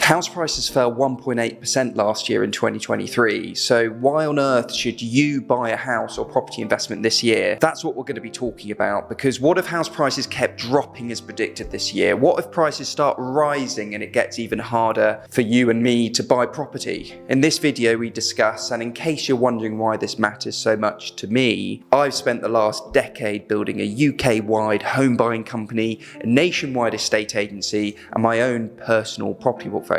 House prices fell 1.8% last year in 2023, so why on earth should you buy a house or property investment this year? That's what we're going to be talking about, because what if house prices kept dropping as predicted this year? What if prices start rising and it gets even harder for you and me to buy property? In this video we discuss, and in case you're wondering why this matters so much to me, I've spent the last decade building a UK-wide home buying company, a nationwide estate agency, and my own personal property portfolio.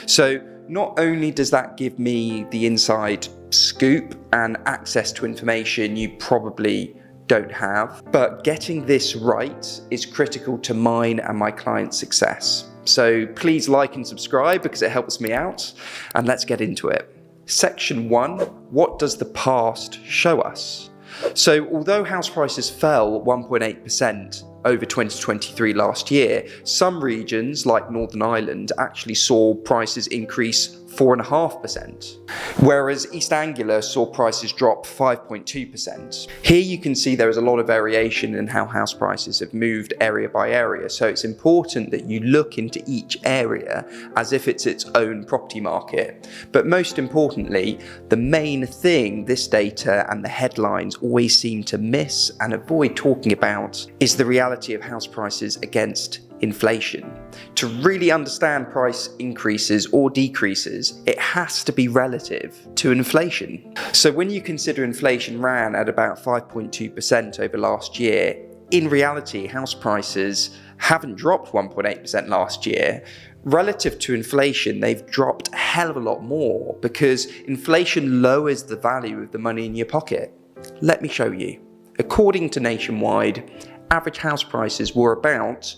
So not only does that give me the inside scoop and access to information you probably don't have, but getting this right is critical to mine and my clients' success. So please like and subscribe because it helps me out, and let's get into it. Section 1, what does the past show us? So although house prices fell 1.8% over 2023 last year, some regions like Northern Ireland actually saw prices increase 4.5%, whereas East Anglia saw prices drop 5.2%. Here you can see there is a lot of variation in how house prices have moved area by area, so it's important that you look into each area as if it's its own property market. But most importantly, the main thing this data and the headlines always seem to miss and avoid talking about is the reality of house prices against inflation. To really understand price increases or decreases, it has to be relative to inflation. So when you consider inflation ran at about 5.2% over last year, in reality, house prices haven't dropped 1.8% last year. Relative to inflation, they've dropped a hell of a lot more because inflation lowers the value of the money in your pocket. Let me show you. According to Nationwide, average house prices were about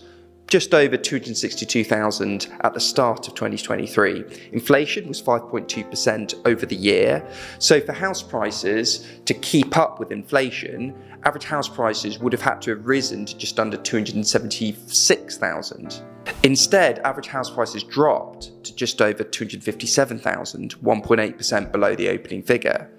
just over 262,000 at the start of 2023. Inflation was 5.2% over the year. So for house prices to keep up with inflation, average house prices would have had to have risen to just under 276,000. Instead, average house prices dropped to just over 257,000, 1.8% below the opening figure.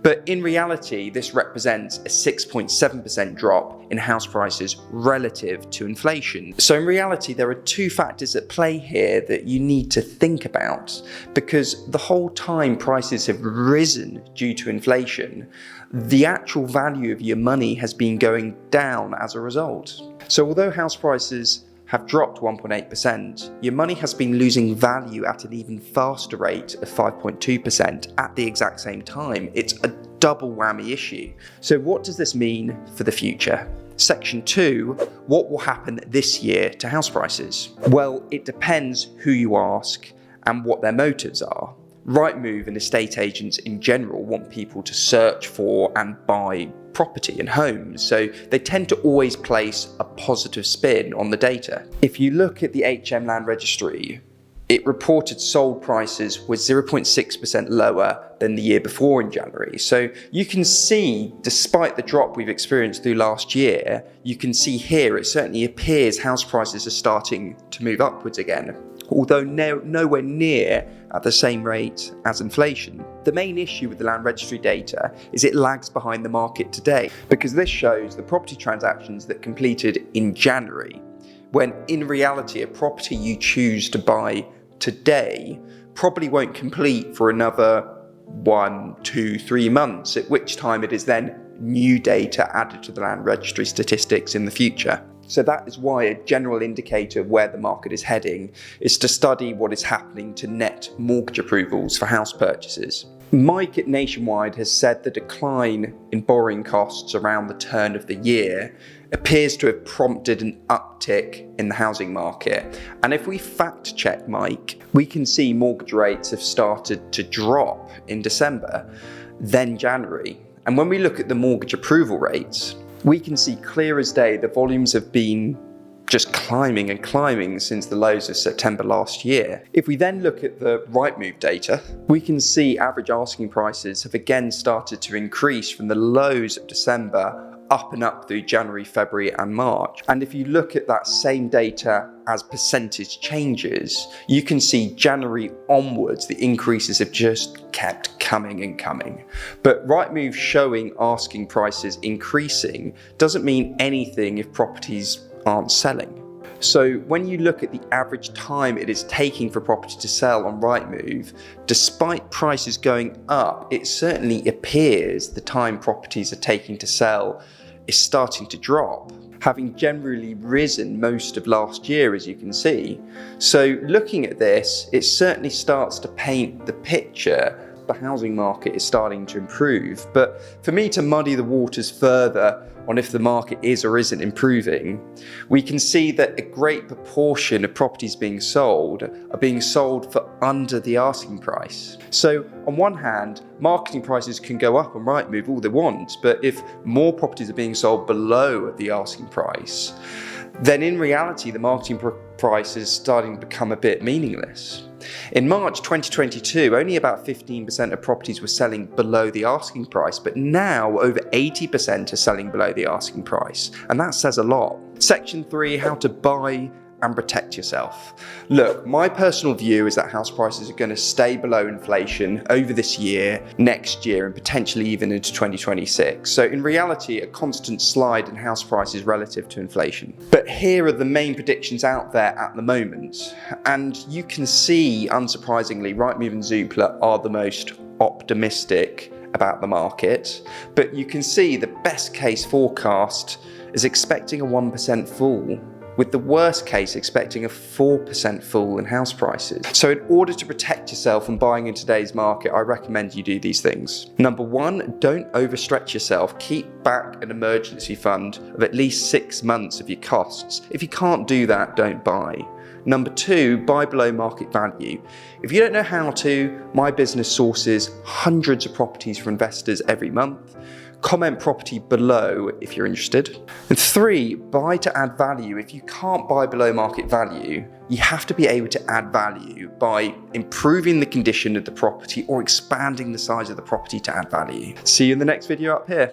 But in reality, this represents a 6.7% drop in house prices relative to inflation. So in reality, there are two factors at play here that you need to think about, because the whole time prices have risen due to inflation, the actual value of your money has been going down as a result. So although house prices have dropped 1.8%, your money has been losing value at an even faster rate of 5.2% at the exact same time. It's a double whammy issue. So what does this mean for the future? Section 2, what will happen this year to house prices? Well, it depends who you ask and what their motives are. Rightmove and estate agents in general want people to search for and buy property and homes, so they tend to always place a positive spin on the data. If you look at the HM Land Registry, it reported sold prices were 0.6% lower than the year before in January. So you can see, despite the drop we've experienced through last year, you can see here it certainly appears house prices are starting to move upwards again, although nowhere near at the same rate as inflation. The main issue with the land registry data is it lags behind the market today, because this shows the property transactions that completed in January, when in reality a property you choose to buy today probably won't complete for another 1, 2, 3 months, at which time it is then new data added to the land registry statistics in the future. So that is why a general indicator of where the market is heading is to study what is happening to net mortgage approvals for house purchases. Mike at Nationwide has said the decline in borrowing costs around the turn of the year appears to have prompted an uptick in the housing market. And if we fact check Mike, we can see mortgage rates have started to drop in December, then January. And when we look at the mortgage approval rates, we can see clear as day the volumes have been just climbing and climbing since the lows of September last year. If we then look at the Rightmove data, we can see average asking prices have again started to increase from the lows of December up and up through January, February and March. And if you look at that same data as percentage changes, you can see January onwards, the increases have just kept coming and coming. But Rightmove showing asking prices increasing doesn't mean anything if properties aren't selling. So when you look at the average time it is taking for property to sell on Rightmove, despite prices going up, it certainly appears the time properties are taking to sell is starting to drop, having generally risen most of last year, as you can see. So looking at this, it certainly starts to paint the picture the housing market is starting to improve. But for me to muddy the waters further on if the market is or isn't improving, we can see that a great proportion of properties being sold are being sold for under the asking price. So on one hand, marketing prices can go up on Rightmove all they want, but if more properties are being sold below the asking price, then in reality the marketing price is starting to become a bit meaningless. In March 2022, only about 15% of properties were selling below the asking price, but now over 80% are selling below the asking price, and that says a lot. Section 3, how to buy and protect yourself. Look, my personal view is that house prices are going to stay below inflation over this year, next year, and potentially even into 2026. So in reality, a constant slide in house prices relative to inflation. But here are the main predictions out there at the moment. And you can see, unsurprisingly, Rightmove and Zoopla are the most optimistic about the market. But you can see the best case forecast is expecting a 1% fall, with the worst case expecting a 4% fall in house prices. So in order to protect yourself from buying in today's market, I recommend you do these things. Number 1, don't overstretch yourself. Keep back an emergency fund of at least 6 months of your costs. If you can't do that, don't buy. Number 2, buy below market value. If you don't know how to, my business sources hundreds of properties for investors every month. Comment property below if you're interested. And 3, buy to add value. If you can't buy below market value, you have to be able to add value by improving the condition of the property or expanding the size of the property to add value. See you in the next video up here.